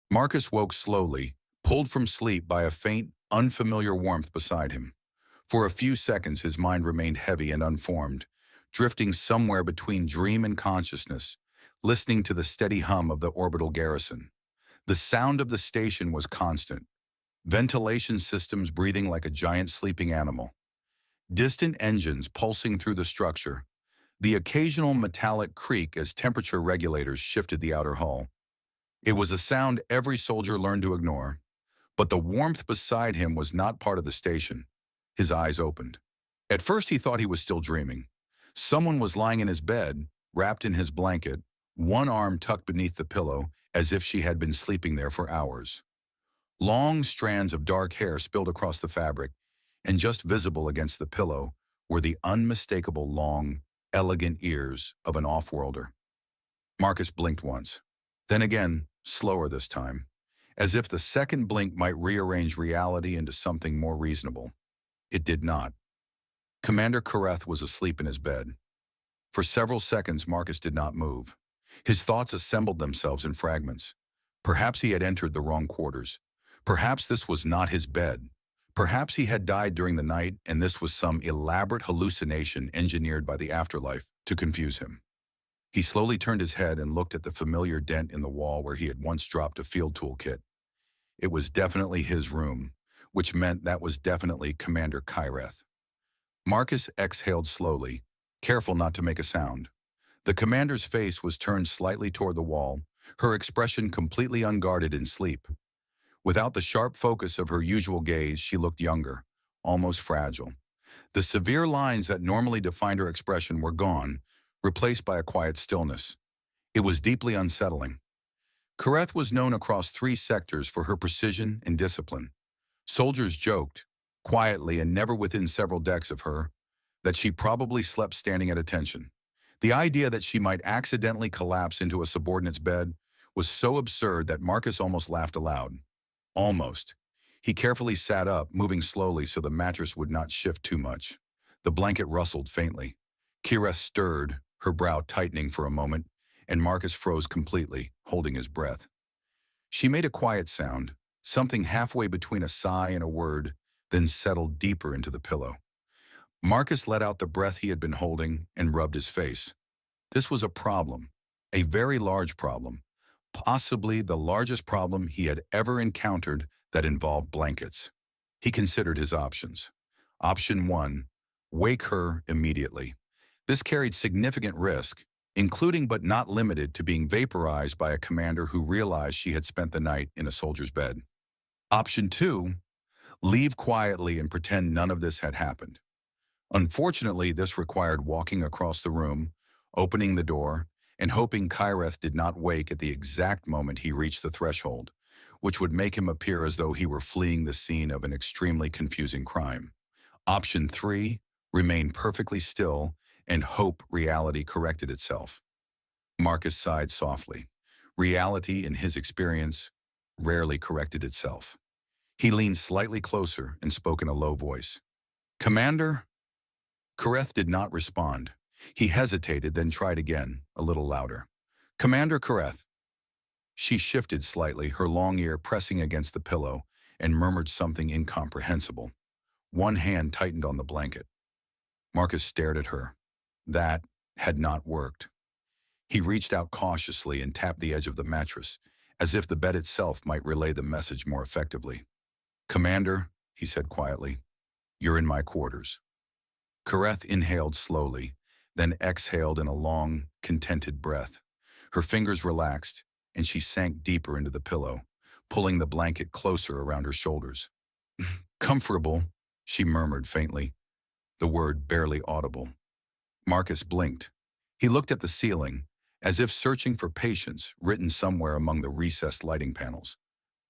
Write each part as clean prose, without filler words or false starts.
Marcus woke slowly, pulled from sleep by a faint, unfamiliar warmth beside him. For a few seconds his mind remained heavy and unformed, drifting somewhere between dream and consciousness, listening to the steady hum of the orbital garrison. The sound of the station was constant, ventilation systems breathing like a giant sleeping animal, distant engines pulsing through the structure, the occasional metallic creak as temperature regulators shifted the outer hull. It was a sound every soldier learned to ignore, but the warmth beside him was not part of the station. His eyes opened. At first he thought he was still dreaming. Someone was lying in his bed, wrapped in his blanket, one arm tucked beneath the pillow, as if she had been sleeping there for hours. Long strands of dark hair spilled across the fabric, and just visible against the pillow were the unmistakable long, elegant ears of an off-worlder. Marcus blinked once. Then again, slower this time, as if the second blink might rearrange reality into something more reasonable. It did not. Commander Kyreth was asleep in his bed. For several seconds, Marcus did not move. His thoughts assembled themselves in fragments. Perhaps he had entered the wrong quarters. Perhaps this was not his bed. Perhaps he had died during the night and this was some elaborate hallucination engineered by the afterlife to confuse him. He slowly turned his head and looked at the familiar dent in the wall where he had once dropped a field toolkit. It was definitely his room, which meant that was definitely Commander Kyreth. Marcus exhaled slowly, careful not to make a sound. The commander's face was turned slightly toward the wall, her expression completely unguarded in sleep. Without the sharp focus of her usual gaze, she looked younger, almost fragile. The severe lines that normally defined her expression were gone, replaced by a quiet stillness. It was deeply unsettling. Kyreth was known across 3 sectors for her precision and discipline. Soldiers joked, quietly and never within several decks of her, that she probably slept standing at attention. The idea that she might accidentally collapse into a subordinate's bed was so absurd that Marcus almost laughed aloud. Almost. He carefully sat up, moving slowly so the mattress would not shift too much. The blanket rustled faintly. Kyreth stirred, her brow tightening for a moment, and Marcus froze completely, holding his breath. She made a quiet sound, something halfway between a sigh and a word, then settled deeper into the pillow. Marcus let out the breath he had been holding and rubbed his face. This was a problem, a very large problem, possibly the largest problem he had ever encountered that involved blankets. He considered his options. Option 1, wake her immediately. This carried significant risk, including but not limited to being vaporized by a commander who realized she had spent the night in a soldier's bed. Option 2, leave quietly and pretend none of this had happened. Unfortunately, this required walking across the room, opening the door, and hoping Kyreth did not wake at the exact moment he reached the threshold, which would make him appear as though he were fleeing the scene of an extremely confusing crime. Option 3, remain perfectly still and hope reality corrected itself. Marcus sighed softly. Reality, in his experience, rarely corrected itself. He leaned slightly closer and spoke in a low voice. "Commander?" Kyreth did not respond. He hesitated, then tried again, a little louder. "Commander Kyreth." She shifted slightly, her long ear pressing against the pillow, and murmured something incomprehensible. One hand tightened on the blanket. Marcus stared at her. That had not worked. He reached out cautiously and tapped the edge of the mattress, as if the bed itself might relay the message more effectively. "Commander," he said quietly, "you're in my quarters." Kyreth inhaled slowly, then exhaled in a long, contented breath. Her fingers relaxed, and she sank deeper into the pillow, pulling the blanket closer around her shoulders. "Comfortable," she murmured faintly, the word barely audible. Marcus blinked. He looked at the ceiling, as if searching for patience written somewhere among the recessed lighting panels.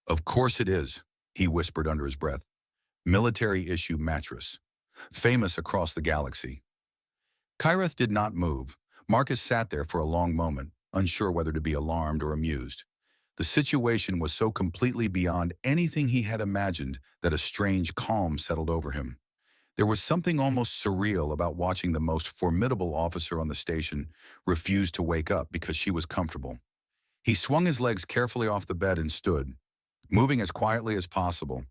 "Of course it is," he whispered under his breath. "Military-issue mattress. Famous across the galaxy." Kyreth did not move. Marcus sat there for a long moment, unsure whether to be alarmed or amused. The situation was so completely beyond anything he had imagined that a strange calm settled over him. There was something almost surreal about watching the most formidable officer on the station refuse to wake up because she was comfortable. He swung his legs carefully off the bed and stood, moving as quietly as possible.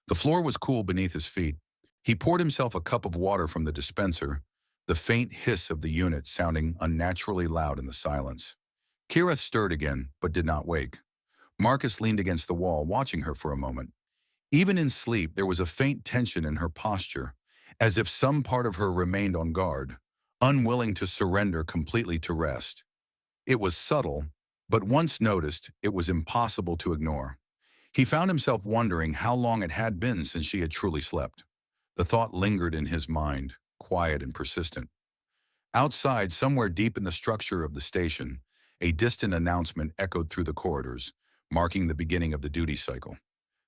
The floor was cool beneath his feet. He poured himself a cup of water from the dispenser, the faint hiss of the unit sounding unnaturally loud in the silence. Kyreth stirred again, but did not wake. Marcus leaned against the wall, watching her for a moment. Even in sleep, there was a faint tension in her posture, as if some part of her remained on guard, unwilling to surrender completely to rest. It was subtle, but once noticed, it was impossible to ignore. He found himself wondering how long it had been since she had truly slept. The thought lingered in his mind, quiet and persistent. Outside, somewhere deep in the structure of the station, a distant announcement echoed through the corridors, marking the beginning of the duty cycle.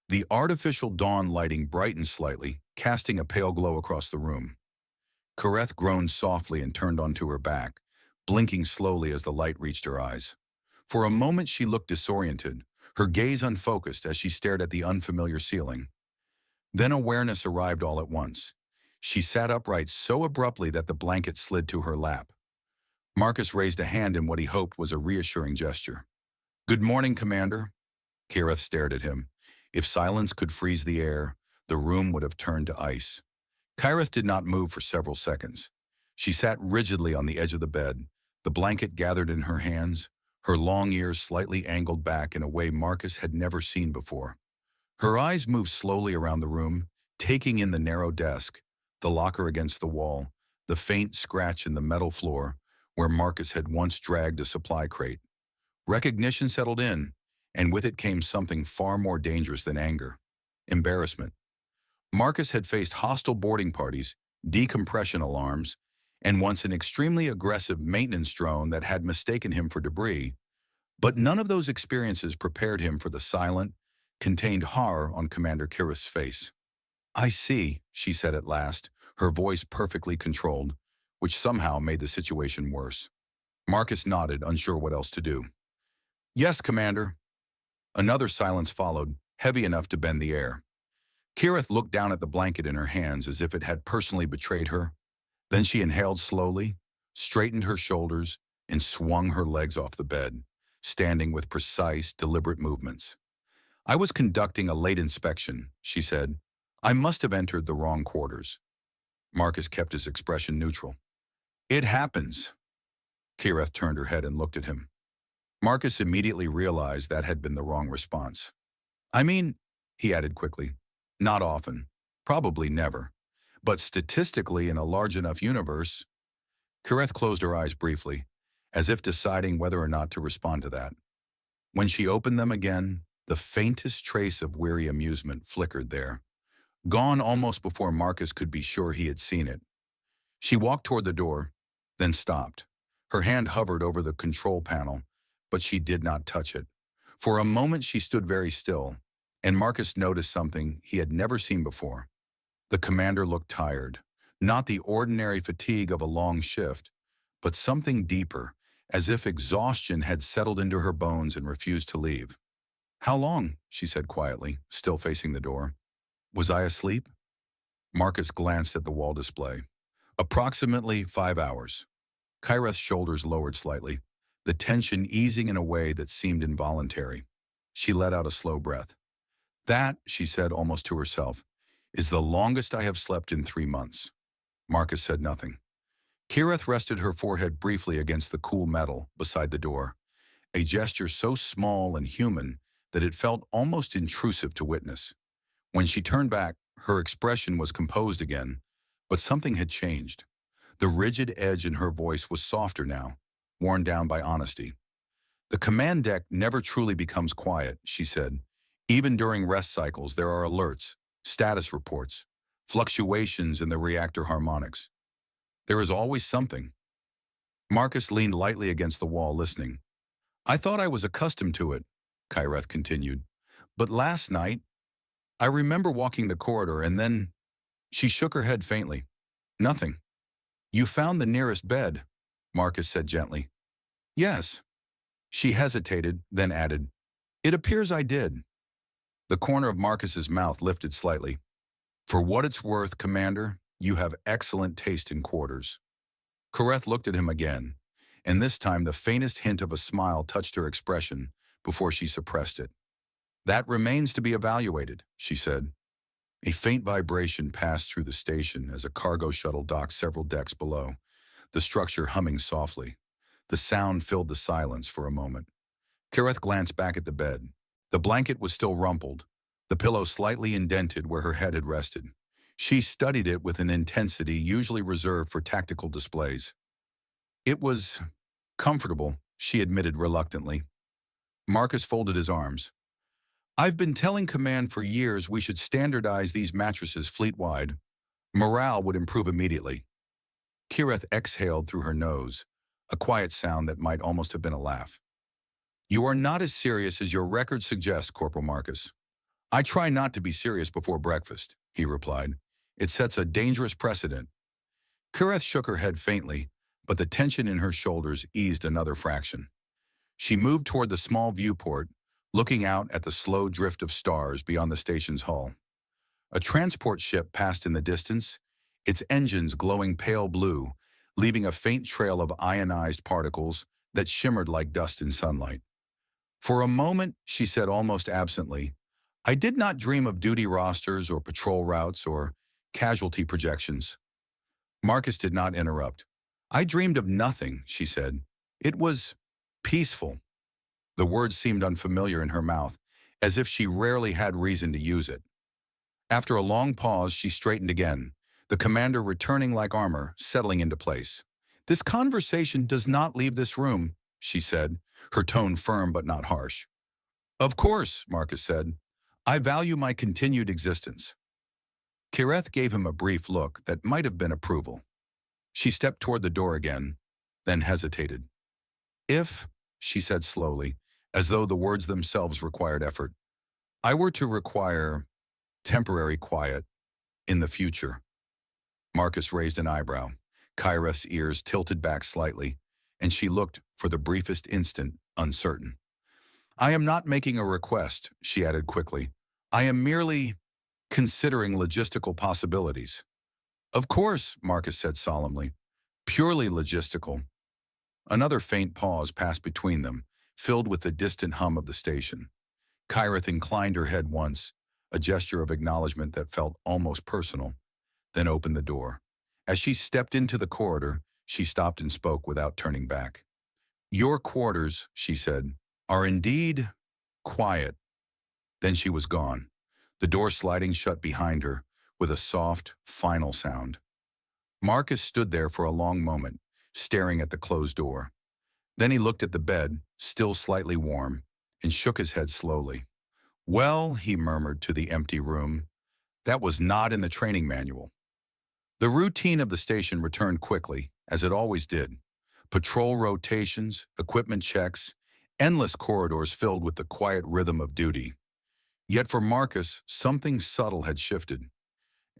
The artificial dawn lighting brightened slightly, casting a pale glow across the room. Kyreth groaned softly and turned onto her back, blinking slowly as the light reached her eyes. For a moment she looked disoriented, her gaze unfocused as she stared at the unfamiliar ceiling. Then awareness arrived all at once. She sat upright so abruptly that the blanket slid to her lap. Marcus raised a hand in what he hoped was a reassuring gesture. "Good morning, Commander." Kyreth stared at him. If silence could freeze the air, the room would have turned to ice. Kyreth did not move for several seconds. She sat rigidly on the edge of the bed, the blanket gathered in her hands, her long ears slightly angled back in a way Marcus had never seen before. Her eyes moved slowly around the room, taking in the narrow desk, the locker against the wall, the faint scratch in the metal floor where Marcus had once dragged a supply crate. Recognition settled in, and with it came something far more dangerous than anger: embarrassment. Marcus had faced hostile boarding parties, decompression alarms, and once an extremely aggressive maintenance drone that had mistaken him for debris, but none of those experiences prepared him for the silent, contained horror on Commander Kyreth's face. "I see," she said at last, her voice perfectly controlled, which somehow made the situation worse. Marcus nodded, unsure what else to do. "Yes, Commander." Another silence followed, heavy enough to bend the air. Kyreth looked down at the blanket in her hands as if it had personally betrayed her. Then she inhaled slowly, straightened her shoulders, and swung her legs off the bed, standing with precise, deliberate movements. "I was conducting a late inspection," she said. "I must have entered the wrong quarters." Marcus kept his expression neutral. "It happens." Kyreth turned her head and looked at him. Marcus immediately realized that had been the wrong response. "I mean," he added quickly, "not often. Probably never. But statistically, in a large enough universe." Kyreth closed her eyes briefly, as if deciding whether or not to respond to that. When she opened them again, the faintest trace of weary amusement flickered there, gone almost before Marcus could be sure he had seen it. She walked toward the door, then stopped. Her hand hovered over the control panel, but she did not touch it. For a moment she stood very still, and Marcus noticed something he had never seen before. The commander looked tired, not the ordinary fatigue of a long shift, but something deeper, as if exhaustion had settled into her bones and refused to leave. "How long?" she said quietly, still facing the door. "Was I asleep?" Marcus glanced at the wall display. "Approximately 5 hours." Kyreth's shoulders lowered slightly, the tension easing in a way that seemed involuntary. She let out a slow breath. "That," she said almost to herself, "is the longest I have slept in 3 months." Marcus said nothing. Kyreth rested her forehead briefly against the cool metal beside the door, a gesture so small and human that it felt almost intrusive to witness. When she turned back, her expression was composed again, but something had changed. The rigid edge in her voice was softer now, worn down by honesty. "The command deck never truly becomes quiet," she said. "Even during rest cycles, there are alerts, status reports, fluctuations in the reactor harmonics. There is always something." Marcus leaned lightly against the wall, listening. "I thought I was accustomed to it," Kyreth continued. "But last night, I remember walking the corridor and then—" She shook her head faintly. "Nothing." "You found the nearest bed," Marcus said gently. "Yes." She hesitated, then added, "It appears I did." The corner of Marcus's mouth lifted slightly. "For what it's worth, Commander, you have excellent taste in quarters." Kyreth looked at him again, and this time the faintest hint of a smile touched her expression before she suppressed it. "That remains to be evaluated," she said. A faint vibration passed through the station as a cargo shuttle docked several decks below, the structure humming softly. The sound filled the silence for a moment. Kyreth glanced back at the bed. The blanket was still rumpled, the pillow slightly indented where her head had rested. She studied it with an intensity usually reserved for tactical displays. It was comfortable, she admitted reluctantly. Marcus folded his arms. "I've been telling Command for years we should standardize these mattresses fleet-wide. Morale would improve immediately." Kyreth exhaled through her nose, a quiet sound that might almost have been a laugh. "You are not as serious as your record suggests, Corporal Marcus." "I try not to be serious before breakfast," he replied. "It sets a dangerous precedent." Kyreth shook her head faintly, but the tension in her shoulders eased another fraction. She moved toward the small viewport, looking out at the slow drift of stars beyond the station's hull. A transport ship passed in the distance, its engines glowing pale blue, leaving a faint trail of ionized particles that shimmered like dust in sunlight. "For a moment," she said almost absently, "I did not dream of duty rosters or patrol routes or casualty projections." Marcus did not interrupt. "I dreamed of nothing," she said. "It was peaceful." The word seemed unfamiliar in her mouth, as if she rarely had reason to use it. After a long pause, she straightened again, the commander returning like armor, settling into place. "This conversation does not leave this room," she said, her tone firm but not harsh. "Of course," Marcus said. "I value my continued existence." Kyreth gave him a brief look that might have been approval. She stepped toward the door again, then hesitated. "If," she said slowly, as though the words themselves required effort, "I were to require temporary quiet in the future." Marcus raised an eyebrow. Kyreth's ears tilted back slightly, and she looked, for the briefest instant, uncertain. "I am not making a request," she added quickly. "I am merely considering logistical possibilities." "Of course," Marcus said solemnly. "Purely logistical." Another faint pause passed between them, filled with the distant hum of the station. Kyreth inclined her head once, a gesture of acknowledgement that felt almost personal, then opened the door. As she stepped into the corridor, she stopped and spoke without turning back. "Your quarters," she said, "are indeed quiet." Then she was gone, the door sliding shut behind her with a soft, final sound. Marcus stood there for a long moment, staring at the closed door. Then he looked at the bed, still slightly warm, and shook his head slowly. "Well," he murmured to the empty room, "that was not in the training manual." The routine of the station returned quickly, as it always did. Patrol rotations, equipment checks, endless corridors filled with the quiet rhythm of duty. Yet for Marcus, something subtle had shifted.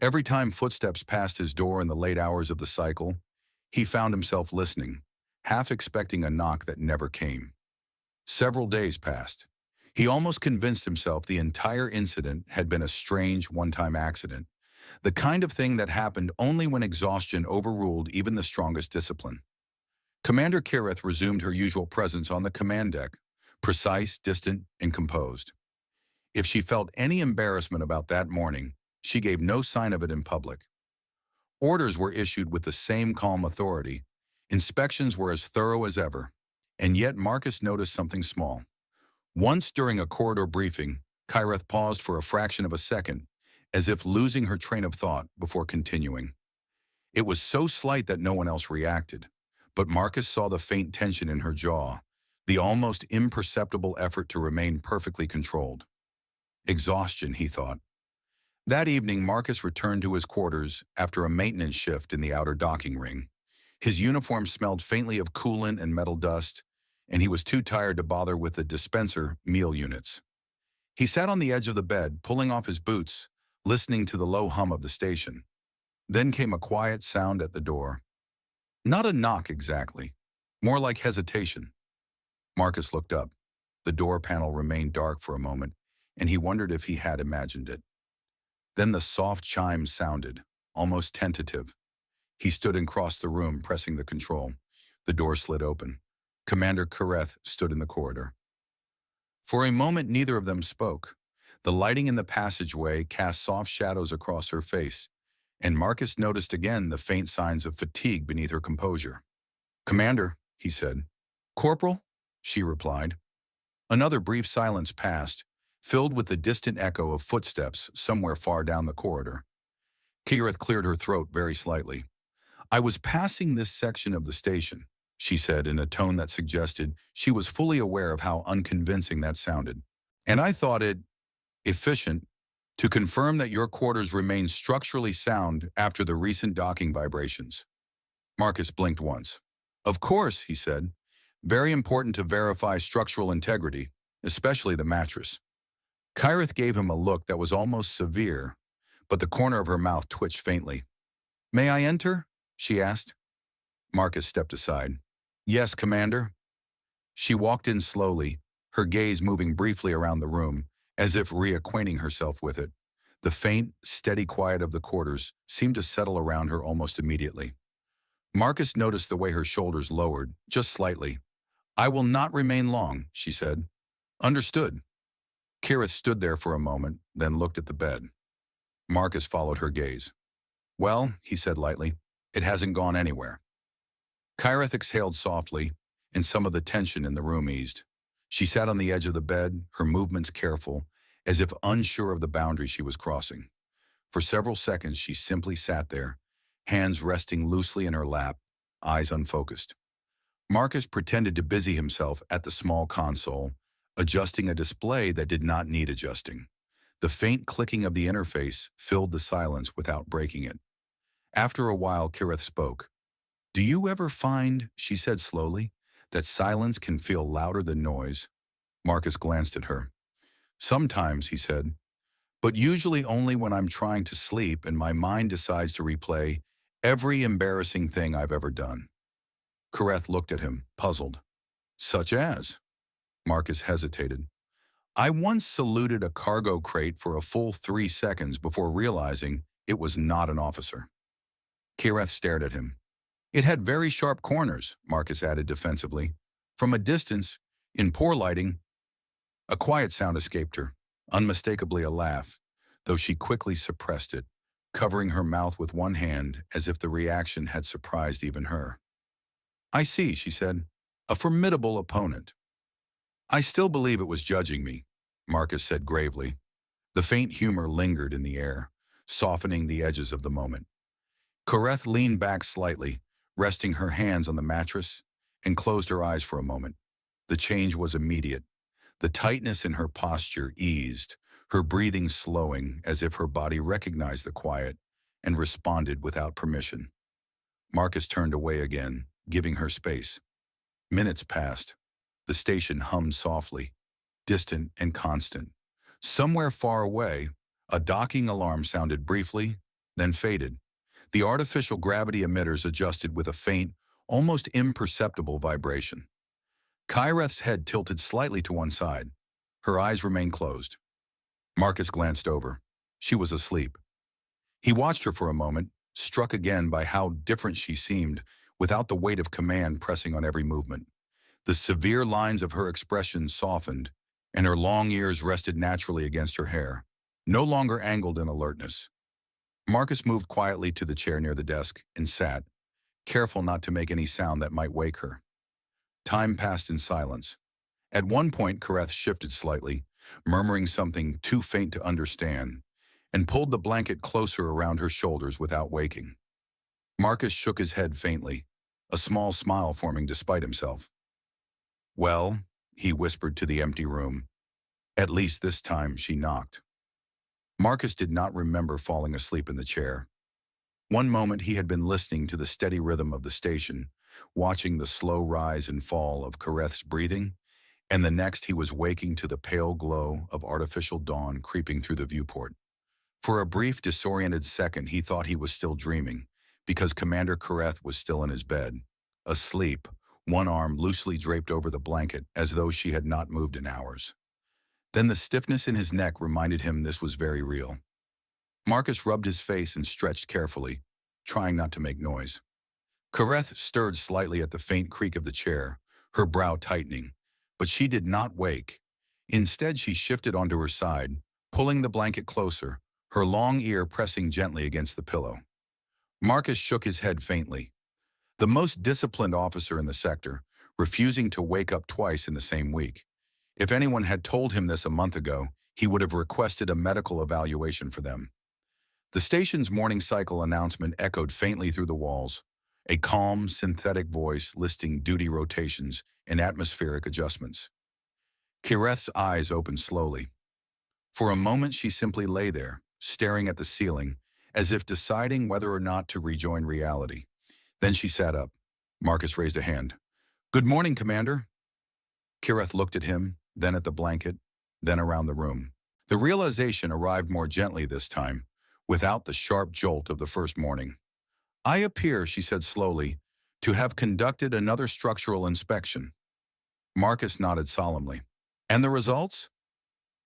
Every time footsteps passed his door in the late hours of the cycle, he found himself listening, half expecting a knock that never came. Several days passed. He almost convinced himself the entire incident had been a strange one-time accident, the kind of thing that happened only when exhaustion overruled even the strongest discipline. Commander Kyreth resumed her usual presence on the command deck, precise, distant, and composed. If she felt any embarrassment about that morning, she gave no sign of it in public. Orders were issued with the same calm authority. Inspections were as thorough as ever. And yet Marcus noticed something small. Once during a corridor briefing, Kyreth paused for a fraction of a second, as if losing her train of thought before continuing. It was so slight that no one else reacted, but Marcus saw the faint tension in her jaw, the almost imperceptible effort to remain perfectly controlled. Exhaustion, he thought. That evening, Marcus returned to his quarters after a maintenance shift in the outer docking ring. His uniform smelled faintly of coolant and metal dust, and he was too tired to bother with the dispenser meal units. He sat on the edge of the bed, pulling off his boots, listening to the low hum of the station. Then came a quiet sound at the door. Not a knock exactly, more like hesitation. Marcus looked up. The door panel remained dark for a moment, and he wondered if he had imagined it. Then the soft chimes sounded, almost tentative. He stood and crossed the room, pressing the control. The door slid open. Commander Kyreth stood in the corridor. For a moment, neither of them spoke. The lighting in the passageway cast soft shadows across her face, and Marcus noticed again the faint signs of fatigue beneath her composure. "Commander," he said. "Corporal?" she replied. Another brief silence passed, filled with the distant echo of footsteps somewhere far down the corridor. Kyreth cleared her throat very slightly. "I was passing this section of the station," she said in a tone that suggested she was fully aware of how unconvincing that sounded. "And I thought it efficient to confirm that your quarters remain structurally sound after the recent docking vibrations." Marcus blinked once. "Of course," he said. "Very important to verify structural integrity, especially the mattress." Kyreth gave him a look that was almost severe, but the corner of her mouth twitched faintly. "May I enter?" she asked. Marcus stepped aside. "Yes, Commander." She walked in slowly, her gaze moving briefly around the room, as if reacquainting herself with it. The faint, steady quiet of the quarters seemed to settle around her almost immediately. Marcus noticed the way her shoulders lowered, just slightly. "I will not remain long," she said. "Understood." Kyreth stood there for a moment, then looked at the bed. Marcus followed her gaze. "Well," he said lightly, "it hasn't gone anywhere." Kyreth exhaled softly, and some of the tension in the room eased. She sat on the edge of the bed, her movements careful, as if unsure of the boundary she was crossing. For several seconds she simply sat there, hands resting loosely in her lap, eyes unfocused. Marcus pretended to busy himself at the small console, adjusting a display that did not need adjusting. The faint clicking of the interface filled the silence without breaking it. After a while, Kyreth spoke. "Do you ever find," she said slowly, "that silence can feel louder than noise?" Marcus glanced at her. "Sometimes," he said, "but usually only when I'm trying to sleep and my mind decides to replay every embarrassing thing I've ever done." Kyreth looked at him, puzzled. "Such as?" Marcus hesitated. "I once saluted a cargo crate for a full 3 seconds before realizing it was not an officer." Kyreth stared at him. "It had very sharp corners," Marcus added defensively. "From a distance, in poor lighting." A quiet sound escaped her, unmistakably a laugh, though she quickly suppressed it, covering her mouth with one hand as if the reaction had surprised even her. "I see," she said. "A formidable opponent." "I still believe it was judging me," Marcus said gravely. The faint humor lingered in the air, softening the edges of the moment. Kyreth leaned back slightly, resting her hands on the mattress, and closed her eyes for a moment. The change was immediate. The tightness in her posture eased, her breathing slowing as if her body recognized the quiet and responded without permission. Marcus turned away again, giving her space. Minutes passed. The station hummed softly, distant and constant. Somewhere far away, a docking alarm sounded briefly, then faded. The artificial gravity emitters adjusted with a faint, almost imperceptible vibration. Kyreth's head tilted slightly to one side. Her eyes remained closed. Marcus glanced over. She was asleep. He watched her for a moment, struck again by how different she seemed, without the weight of command pressing on every movement. The severe lines of her expression softened, and her long ears rested naturally against her hair, no longer angled in alertness. Marcus moved quietly to the chair near the desk and sat, careful not to make any sound that might wake her. Time passed in silence. At one point, Kyreth shifted slightly, murmuring something too faint to understand, and pulled the blanket closer around her shoulders without waking. Marcus shook his head faintly, a small smile forming despite himself. "Well," he whispered to the empty room. At least this time she knocked. Marcus did not remember falling asleep in the chair. One moment he had been listening to the steady rhythm of the station, watching the slow rise and fall of Kyreth's breathing, and the next he was waking to the pale glow of artificial dawn creeping through the viewport. For a brief, disoriented second he thought he was still dreaming, because Commander Kyreth was still in his bed, asleep, one arm loosely draped over the blanket as though she had not moved in hours. Then the stiffness in his neck reminded him this was very real. Marcus rubbed his face and stretched carefully, trying not to make noise. Kyreth stirred slightly at the faint creak of the chair, her brow tightening, but she did not wake. Instead, she shifted onto her side, pulling the blanket closer, her long ear pressing gently against the pillow. Marcus shook his head faintly. The most disciplined officer in the sector, refusing to wake up twice in the same week. If anyone had told him this a month ago, he would have requested a medical evaluation for them. The station's morning cycle announcement echoed faintly through the walls, a calm, synthetic voice listing duty rotations and atmospheric adjustments. Kyreth's eyes opened slowly. For a moment, she simply lay there, staring at the ceiling, as if deciding whether or not to rejoin reality. Then she sat up. Marcus raised a hand. "Good morning, Commander." Kyreth looked at him, then at the blanket, then around the room. The realization arrived more gently this time, without the sharp jolt of the first morning. "I appear," she said slowly, "to have conducted another structural inspection." Marcus nodded solemnly. "And the results?"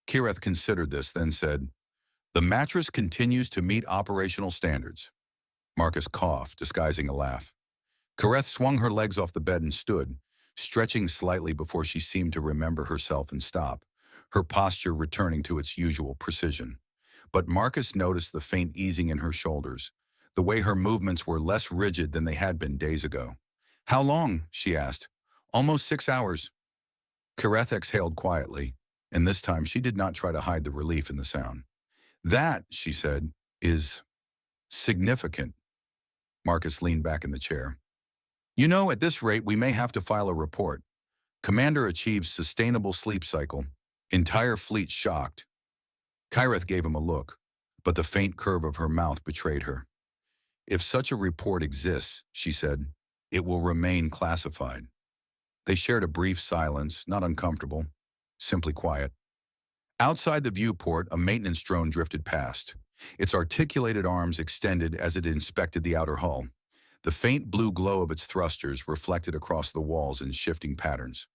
Kyreth considered this, then said, "The mattress continues to meet operational standards." Marcus coughed, disguising a laugh. Kyreth swung her legs off the bed and stood, stretching slightly before she seemed to remember herself and stop, her posture returning to its usual precision. But Marcus noticed the faint easing in her shoulders, the way her movements were less rigid than they had been days ago. "How long?" she asked. "Almost 6 hours." Kyreth exhaled quietly, and this time she did not try to hide the relief in the sound. "That," she said, "is significant." Marcus leaned back in the chair. "You know, at this rate, we may have to file a report. Commander achieves sustainable sleep cycle. Entire fleet shocked." Kyreth gave him a look, but the faint curve of her mouth betrayed her. "If such a report exists," she said, "it will remain classified." They shared a brief silence, not uncomfortable, simply quiet. Outside the viewport, a maintenance drone drifted past, its articulated arms extended as it inspected the outer hull. The faint blue glow of its thrusters reflected across the walls in shifting patterns.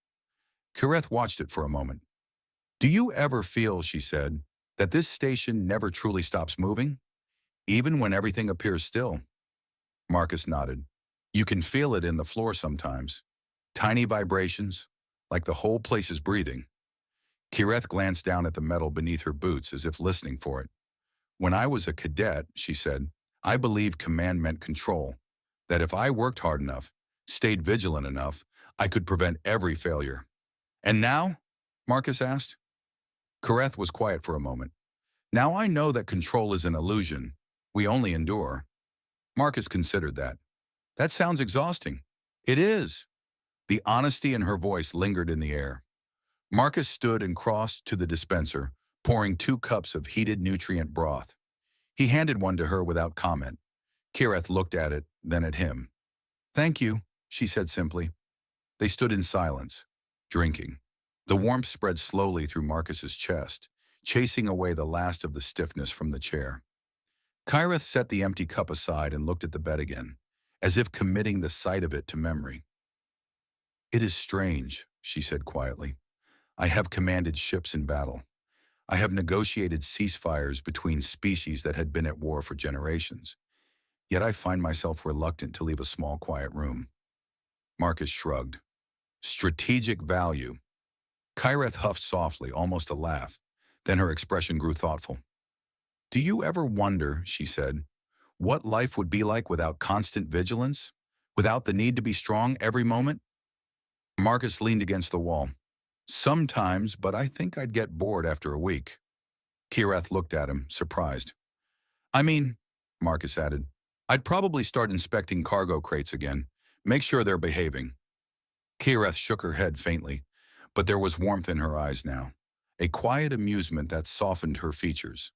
Kyreth watched it for a moment. "Do you ever feel," she said, "that this station never truly stops moving? Even when everything appears still?" Marcus nodded. "You can feel it in the floor sometimes. Tiny vibrations, like the whole place is breathing." Kyreth glanced down at the metal beneath her boots as if listening for it. "When I was a cadet," she said, "I believed command meant control. That if I worked hard enough, stayed vigilant enough, I could prevent every failure." "And now?" Marcus asked. Kyreth was quiet for a moment. "Now I know that control is an illusion. We only endure." Marcus considered that. "That sounds exhausting." "It is." The honesty in her voice lingered in the air. Marcus stood and crossed to the dispenser, pouring 2 cups of heated nutrient broth. He handed one to her without comment. Kyreth looked at it, then at him. "Thank you," she said simply. They stood in silence, drinking. The warmth spread slowly through Marcus's chest, chasing away the last of the stiffness from the chair. Kyreth set the empty cup aside and looked at the bed again, as if committing the sight of it to memory. "It is strange," she said quietly. "I have commanded ships in battle. I have negotiated ceasefires between species that had been at war for generations. Yet I find myself reluctant to leave a small, quiet room." Marcus shrugged. "Strategic value." Kyreth huffed softly, almost a laugh. Then her expression grew thoughtful. "Do you ever wonder," she said, "what life would be like without constant vigilance? Without the need to be strong every moment?" Marcus leaned against the wall. "Sometimes, but I think I'd get bored after a week." Kyreth looked at him, surprised. "I mean," Marcus added, "I'd probably start inspecting cargo crates again. Make sure they're behaving." Kyreth shook her head faintly, but there was warmth in her eyes now, a quiet amusement that softened her features.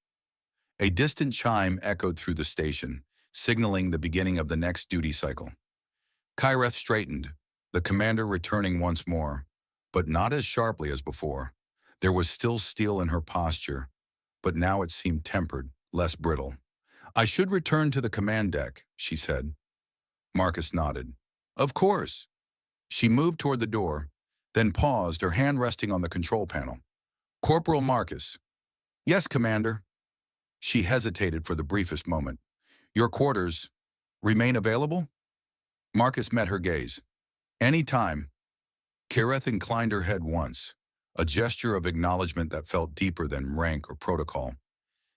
A distant chime echoed through the station, signaling the beginning of the next duty cycle. Kyreth straightened, the commander returning once more, but not as sharply as before. There was still steel in her posture, but now it seemed tempered, less brittle. "I should return to the command deck," she said. Marcus nodded. "Of course." She moved toward the door, then paused, her hand resting on the control panel. "Corporal Marcus." "Yes, Commander." She hesitated for the briefest moment. "Your quarters remain available?" Marcus met her gaze. Any time. Kyreth inclined her head once, a gesture of acknowledgement that felt deeper than rank or protocol.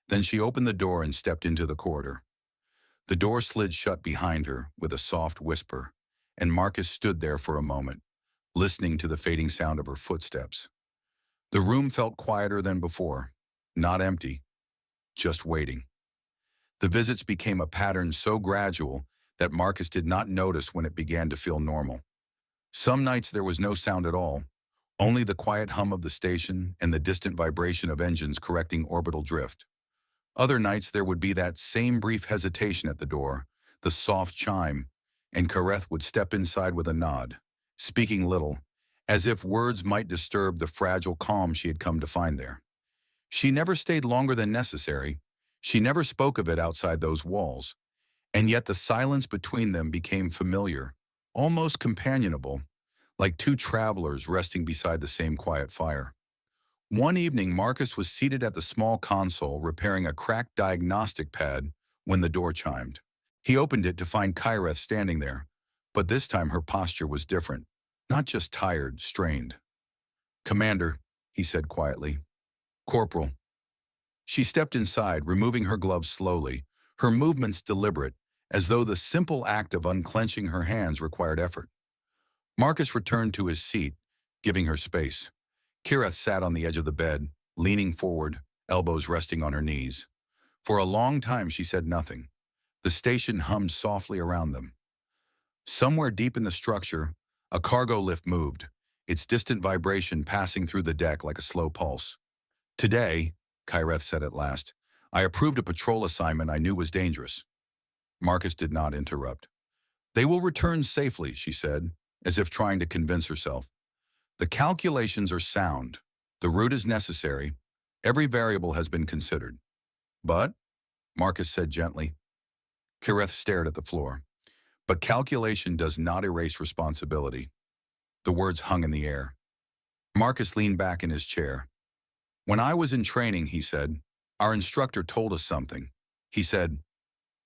Then she opened the door and stepped into the corridor. The door slid shut behind her with a soft whisper, and Marcus stood there for a moment, listening to the fading sound of her footsteps. The room felt quieter than before, not empty, just waiting. The visits became a pattern so gradual that Marcus did not notice when it began to feel normal. Some nights there was no sound at all, only the quiet hum of the station and the distant vibration of engines correcting orbital drift. Other nights there would be that same brief hesitation at the door, the soft chime, and Kyreth would step inside with a nod, speaking little, as if words might disturb the fragile calm she had come to find there. She never stayed longer than necessary. She never spoke of it outside those walls, and yet the silence between them became familiar, almost companionable, like two travelers resting beside the same quiet fire. One evening, Marcus was seated at the small console repairing a cracked diagnostic pad when the door chimed. He opened it to find Kyreth standing there, but this time her posture was different, not just tired, strained. "Commander," he said quietly. "Corporal." She stepped inside, removing her gloves slowly, her movements deliberate, as though the simple act of unclenching her hands required effort. Marcus returned to his seat, giving her space. Kyreth sat on the edge of the bed, leaning forward, elbows resting on her knees. For a long time she said nothing. The station hummed softly around them. Somewhere deep in the structure, a cargo lift moved, its distant vibration passing through the deck like a slow pulse. "Today," Kyreth said at last, "I approved a patrol assignment I knew was dangerous." Marcus did not interrupt. "They will return safely," she said, as if trying to convince herself. "The calculations are sound. The route is necessary. Every variable has been considered." "But," Marcus said gently. Kyreth stared at the floor. "But calculation does not erase responsibility." The words hung in the air. Marcus leaned back in his chair. "When I was in training," he said, "our instructor told us something. He said,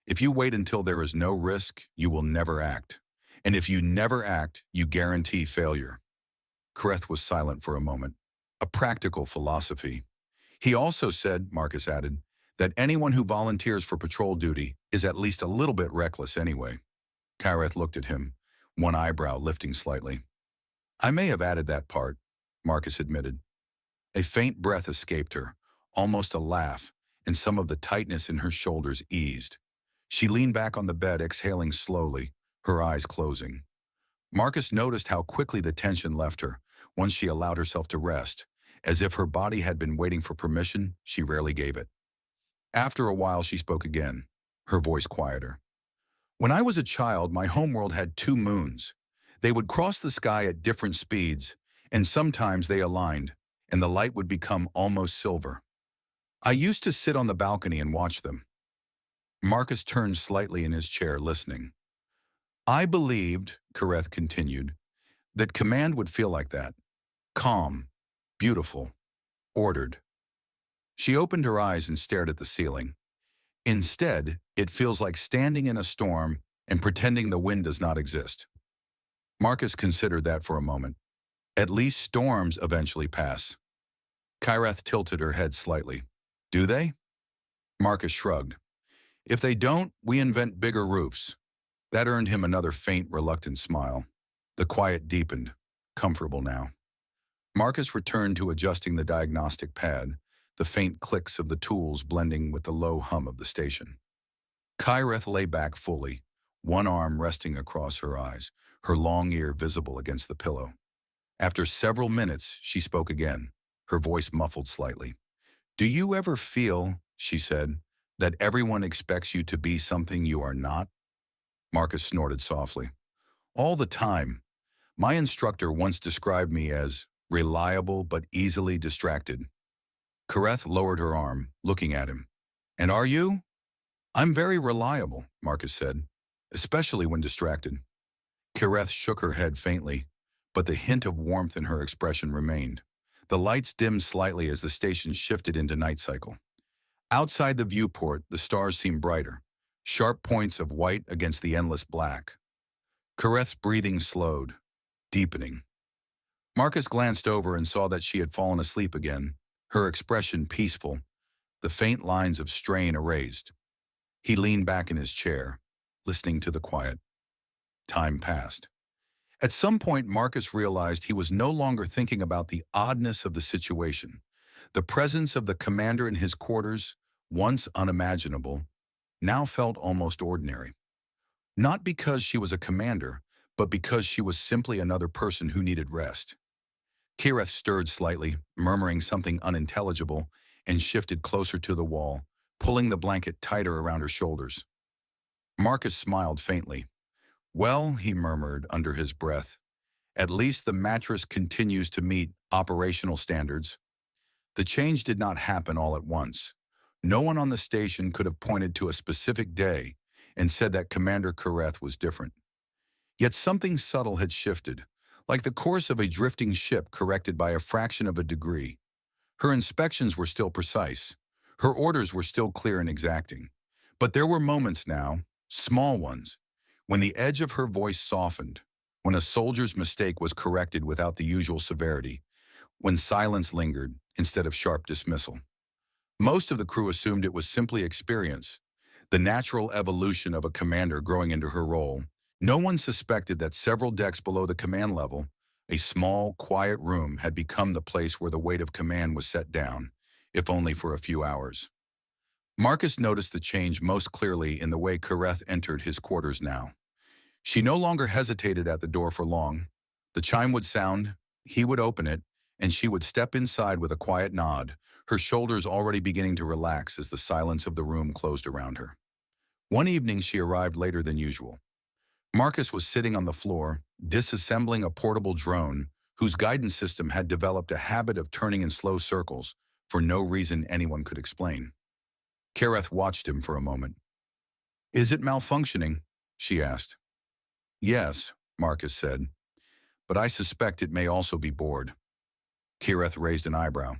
if you wait until there is no risk, you will never act. And if you never act, you guarantee failure." Kyreth was silent for a moment. "A practical philosophy." "He also said," Marcus added, "that anyone who volunteers for patrol duty is at least a little bit reckless anyway." Kyreth looked at him, one eyebrow lifting slightly. "I may have added that part," Marcus admitted. A faint breath escaped her, almost a laugh, and some of the tightness in her shoulders eased. She leaned back on the bed, exhaling slowly, her eyes closing. Marcus noticed how quickly the tension left her once she allowed herself to rest, as if her body had been waiting for permission she rarely gave it. After a while she spoke again, her voice quieter. "When I was a child, my homeworld had two moons. They would cross the sky at different speeds, and sometimes they aligned, and the light would become almost silver. I used to sit on the balcony and watch them." Marcus turned slightly in his chair, listening. "I believed," Kyreth continued, "that command would feel like that. Calm, beautiful, ordered." She opened her eyes and stared at the ceiling. "Instead, it feels like standing in a storm and pretending the wind does not exist." Marcus considered that for a moment. "At least storms eventually pass." Kyreth tilted her head slightly. "Do they?" Marcus shrugged. "If they don't, we invent bigger roofs." That earned him another faint, reluctant smile. The quiet deepened, comfortable now. Marcus returned to adjusting the diagnostic pad, the faint clicks of the tools blending with the low hum of the station. Kyreth lay back fully, one arm resting across her eyes, her long ear visible against the pillow. After several minutes, she spoke again, her voice muffled slightly. "Do you ever feel," she said, "that everyone expects you to be something you are not?" Marcus snorted softly. "All the time. My instructor once described me as reliable but easily distracted." Kyreth lowered her arm, looking at him. "And are you?" "I'm very reliable," Marcus said, "especially when distracted." Kyreth shook her head faintly, but the hint of warmth in her expression remained. The lights dimmed slightly as the station shifted into night cycle. Outside the viewport, the stars seemed brighter, sharp points of white against the endless black. Kyreth's breathing slowed, deepening. Marcus glanced over and saw that she had fallen asleep again, her expression peaceful, the faint lines of strain erased. He leaned back in his chair, listening to the quiet. Time passed. At some point, Marcus realized he was no longer thinking about the oddness of the situation. The presence of the commander in his quarters, once unimaginable, now felt almost ordinary. Not because she was a commander, but because she was simply another person who needed rest. Kyreth stirred slightly, murmuring something unintelligible, and shifted closer to the wall, pulling the blanket tighter around her shoulders. Marcus smiled faintly. "Well," he murmured under his breath, "at least the mattress continues to meet operational standards." The change did not happen all at once. No one on the station could have pointed to a specific day and said that Commander Kyreth was different. Yet something subtle had shifted, like the course of a drifting ship corrected by a fraction of a degree. Her inspections were still precise. Her orders were still clear and exacting. But there were moments now, small ones, when the edge of her voice softened, when a soldier's mistake was corrected without the usual severity, when silence lingered instead of sharp dismissal. Most of the crew assumed it was simply experience, the natural evolution of a commander growing into her role. No one suspected that several decks below the command level, a small, quiet room had become the place where the weight of command was set down, if only for a few hours. Marcus noticed the change most clearly in the way Kyreth entered his quarters now. She no longer hesitated at the door for long. The chime would sound, he would open it, and she would step inside with a quiet nod, her shoulders already beginning to relax as the silence of the room closed around her. One evening she arrived later than usual. Marcus was sitting on the floor, disassembling a portable drone whose guidance system had developed a habit of turning in slow circles for no reason anyone could explain. Kyreth watched him for a moment. "Is it malfunctioning?" she asked. "Yes," Marcus said, "but I suspect it may also be bored." Kyreth raised an eyebrow.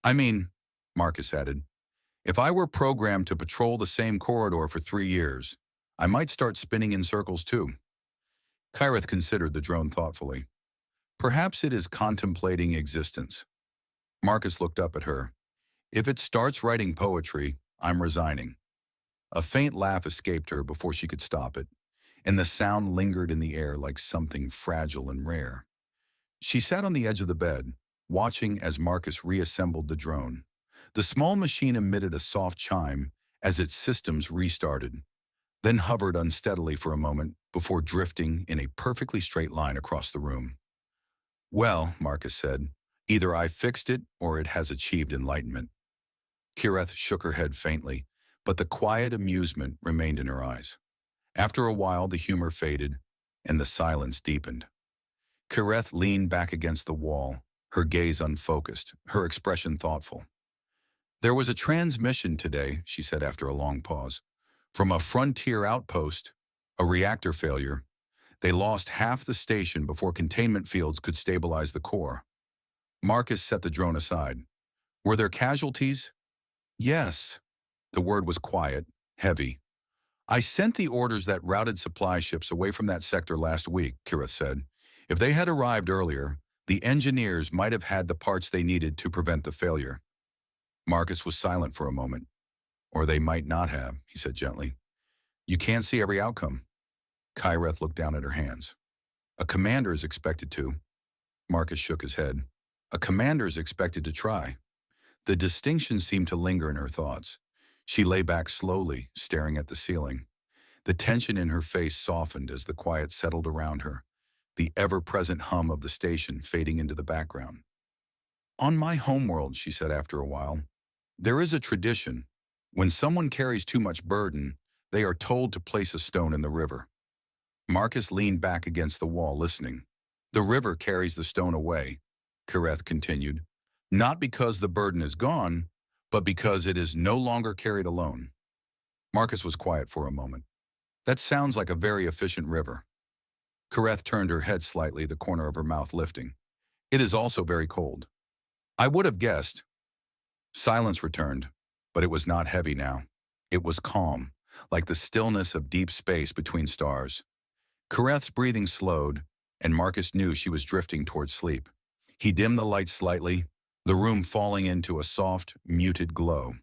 "I mean," Marcus added, "if I were programmed to patrol the same corridor for 3 years, I might start spinning in circles too." Kyreth considered the drone thoughtfully. "Perhaps it is contemplating existence." Marcus looked up at her. "If it starts writing poetry, I'm resigning." A faint laugh escaped her before she could stop it, and the sound lingered in the air like something fragile and rare. She sat on the edge of the bed, watching as Marcus reassembled the drone. The small machine emitted a soft chime as its systems restarted, then hovered unsteadily for a moment before drifting in a perfectly straight line across the room. "Well," Marcus said, "either I fixed it or it has achieved enlightenment." Kyreth shook her head faintly, but the quiet amusement remained in her eyes. After a while, the humor faded, and the silence deepened. Kyreth leaned back against the wall, her gaze unfocused, her expression thoughtful. "There was a transmission today," she said after a long pause, "from a frontier outpost, a reactor failure. They lost half the station before containment fields could stabilize the core." Marcus set the drone aside. "Were there casualties?" "Yes." The word was quiet, heavy. "I sent the orders that routed supply ships away from that sector last week," Kyreth said. "If they had arrived earlier, the engineers might have had the parts they needed to prevent the failure." Marcus was silent for a moment. "Or they might not have," he said gently. "You can't see every outcome." Kyreth looked down at her hands. "A commander is expected to." Marcus shook his head. "A commander is expected to try." The distinction seemed to linger in her thoughts. She lay back slowly, staring at the ceiling. The tension in her face softened as the quiet settled around her, the ever-present hum of the station fading into the background. "On my homeworld," she said after a while, "there is a tradition. When someone carries too much burden, they are told to place a stone in the river." Marcus leaned back against the wall, listening. "The river carries the stone away," Kyreth continued, "not because the burden is gone, but because it is no longer carried alone." Marcus was quiet for a moment. "That sounds like a very efficient river." Kyreth turned her head slightly, the corner of her mouth lifting. "It is also very cold." "I would have guessed." Silence returned, but it was not heavy now. It was calm, like the stillness of deep space between stars. Kyreth's breathing slowed, and Marcus knew she was drifting towards sleep. He dimmed the light slightly, the room falling into a soft, muted glow.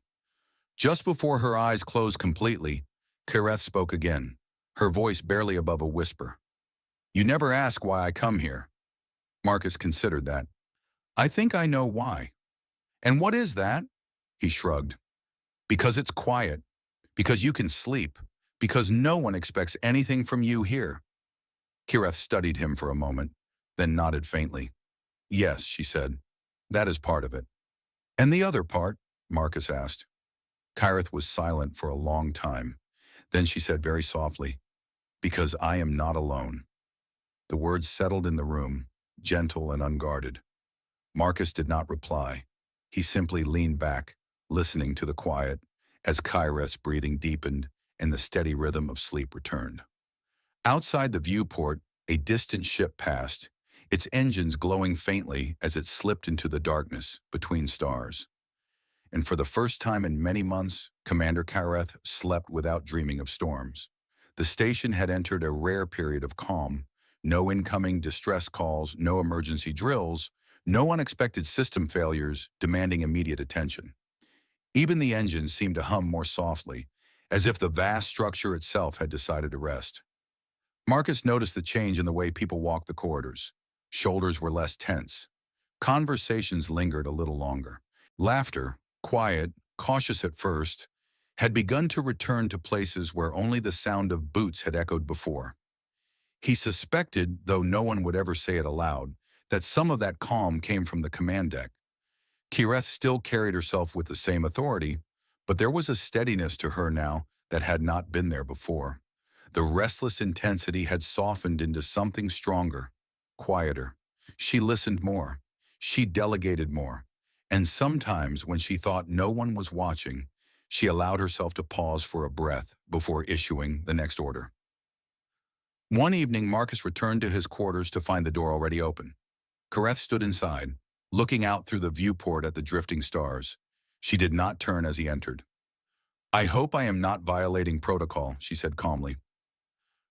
Just before her eyes closed completely, Kyreth spoke again, her voice barely above a whisper. "You never ask why I come here." Marcus considered that. "I think I know why." "And what is that?" He shrugged. "Because it's quiet. Because you can sleep. Because no one expects anything from you here." Kyreth studied him for a moment, then nodded faintly. "Yes," she said. "That is part of it." "And the other part?" Marcus asked. Kyreth was silent for a long time. Then she said very softly, "Because I am not alone." The words settled in the room, gentle and unguarded. Marcus did not reply. He simply leaned back, listening to the quiet, as Kyreth's breathing deepened and the steady rhythm of sleep returned. Outside the viewport, a distant ship passed, its engines glowing faintly as it slipped into the darkness between stars. And for the first time in many months, Commander Kyreth slept without dreaming of storms. The station had entered a rare period of calm. No incoming distress calls, no emergency drills, no unexpected system failures demanding immediate attention. Even the engines seemed to hum more softly, as if the vast structure itself had decided to rest. Marcus noticed the change in the way people walked the corridors. Shoulders were less tense. Conversations lingered a little longer. Laughter, quiet, cautious at first, had begun to return to places where only the sound of boots had echoed before. He suspected, though no one would ever say it aloud, that some of that calm came from the command deck. Kyreth still carried herself with the same authority, but there was a steadiness to her now that had not been there before. The restless intensity had softened into something stronger, quieter. She listened more. She delegated more. And sometimes, when she thought no one was watching, she allowed herself to pause for a breath before issuing the next order. One evening, Marcus returned to his quarters to find the door already open. Kyreth stood inside, looking out through the viewport at the drifting stars. She did not turn as he entered. "I hope I am not violating protocol," she said calmly.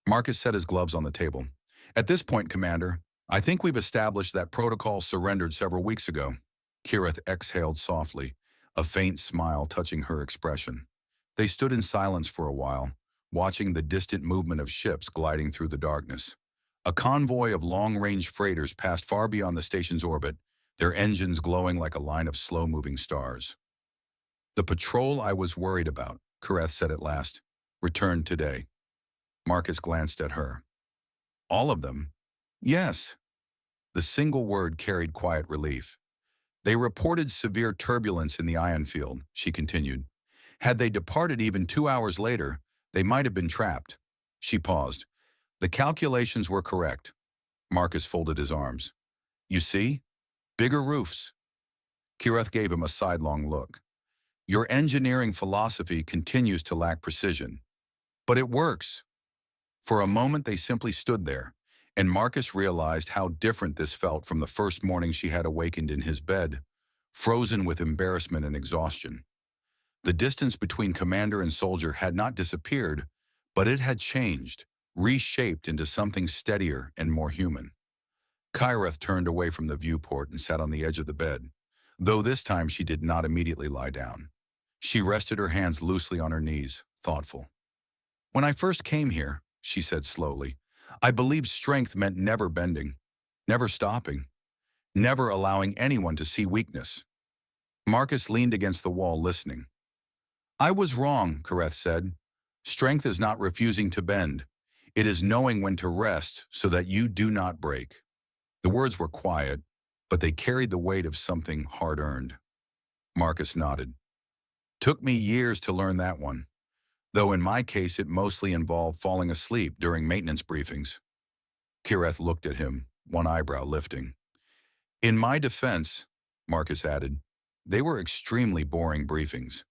Marcus set his gloves on the table. "At this point, Commander, I think we've established that protocol surrendered several weeks ago." Kyreth exhaled softly, a faint smile touching her expression. They stood in silence for a while, watching the distant movement of ships gliding through the darkness. A convoy of long-range freighters passed far beyond the station's orbit, their engines glowing like a line of slow-moving stars. "The patrol I was worried about," Kyreth said at last, "returned today." Marcus glanced at her. "All of them?" "Yes." The single word carried quiet relief. "They reported severe turbulence in the ion field," she continued. "Had they departed even 2 hours later, they might have been trapped." She paused. "The calculations were correct." Marcus folded his arms. "You see? Bigger roofs." Kyreth gave him a sidelong look. "Your engineering philosophy continues to lack precision. But it works." For a moment they simply stood there, and Marcus realized how different this felt from the first morning she had awakened in his bed, frozen with embarrassment and exhaustion. The distance between commander and soldier had not disappeared, but it had changed, reshaped into something steadier and more human. Kyreth turned away from the viewport and sat on the edge of the bed, though this time she did not immediately lie down. She rested her hands loosely on her knees, thoughtful. "When I first came here," she said slowly, "I believed strength meant never bending, never stopping, never allowing anyone to see weakness." Marcus leaned against the wall listening. "I was wrong," Kyreth said. "Strength is not refusing to bend. It is knowing when to rest so that you do not break." The words were quiet, but they carried the weight of something hard-earned. Marcus nodded. "Took me years to learn that one, though in my case it mostly involved falling asleep during maintenance briefings." Kyreth looked at him, one eyebrow lifting. "In my defense," Marcus added, "they were extremely boring briefings."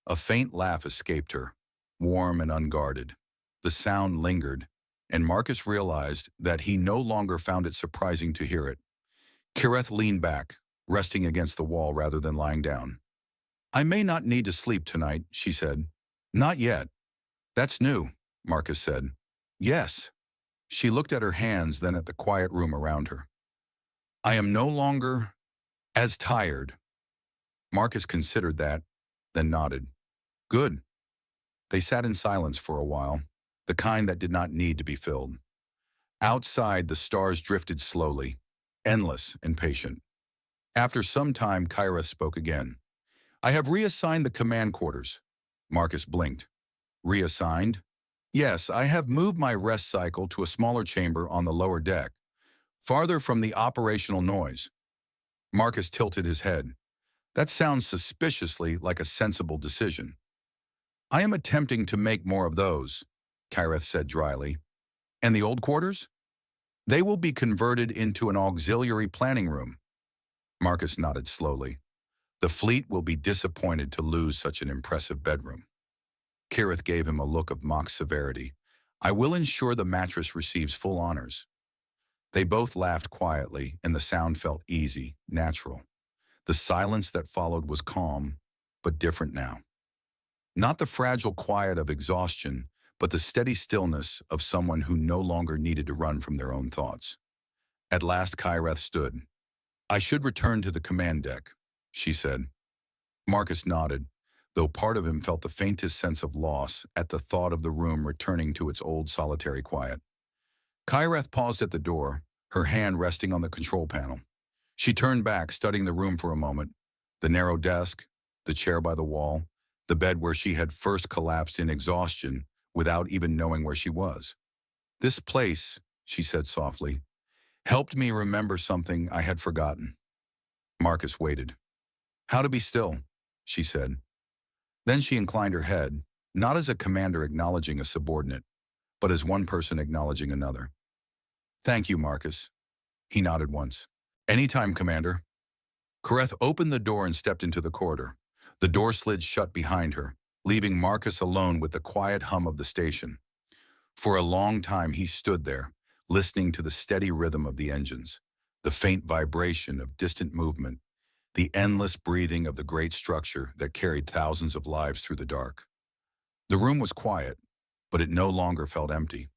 A faint laugh escaped her, warm and unguarded. The sound lingered, and Marcus realized that he no longer found it surprising to hear it. Kyreth leaned back, resting against the wall rather than lying down. "I may not need to sleep tonight," she said. "Not yet." "That's new," Marcus said. "Yes." She looked at her hands, then at the quiet room around her. I am no longer as tired. Marcus considered that, then nodded. Good. They sat in silence for a while, the kind that did not need to be filled. Outside, the stars drifted slowly, endless and patient. After some time, Kyreth spoke again. I have reassigned the command quarters. Marcus blinked. Reassigned? Yes, I have moved my rest cycle to a smaller chamber on the lower deck, farther from the operational noise. Marcus tilted his head. That sounds suspiciously like a sensible decision. I am attempting to make more of those, Kyreth said dryly. And the old quarters? They will be converted into an auxiliary planning room. Marcus nodded slowly. The fleet will be disappointed to lose such an impressive bedroom. Kyreth gave him a look of mock severity. I will ensure the mattress receives full honors. They both laughed quietly, and the sound felt easy, natural. The silence that followed was calm, but different now. Not the fragile quiet of exhaustion, but the steady stillness of someone who no longer needed to run from their own thoughts. At last Kyreth stood. I should return to the command deck, she said. Marcus nodded, though part of him felt the faintest sense of loss at the thought of the room returning to its old solitary quiet. Kyreth paused at the door, her hand resting on the control panel. She turned back, studying the room for a moment. The narrow desk, the chair by the wall, the bed where she had first collapsed in exhaustion without even knowing where she was. This place, she said softly, helped me remember something I had forgotten. Marcus waited. How to be still, she said. Then she inclined her head, not as a commander acknowledging a subordinate, but as one person acknowledging another. Thank you, Marcus. He nodded once. Anytime, Commander. Kyreth opened the door and stepped into the corridor. The door slid shut behind her, leaving Marcus alone with the quiet hum of the station. For a long time he stood there, listening to the steady rhythm of the engines, the faint vibration of distant movement, the endless breathing of the great structure that carried thousands of lives through the dark. The room was quiet, but it no longer felt empty.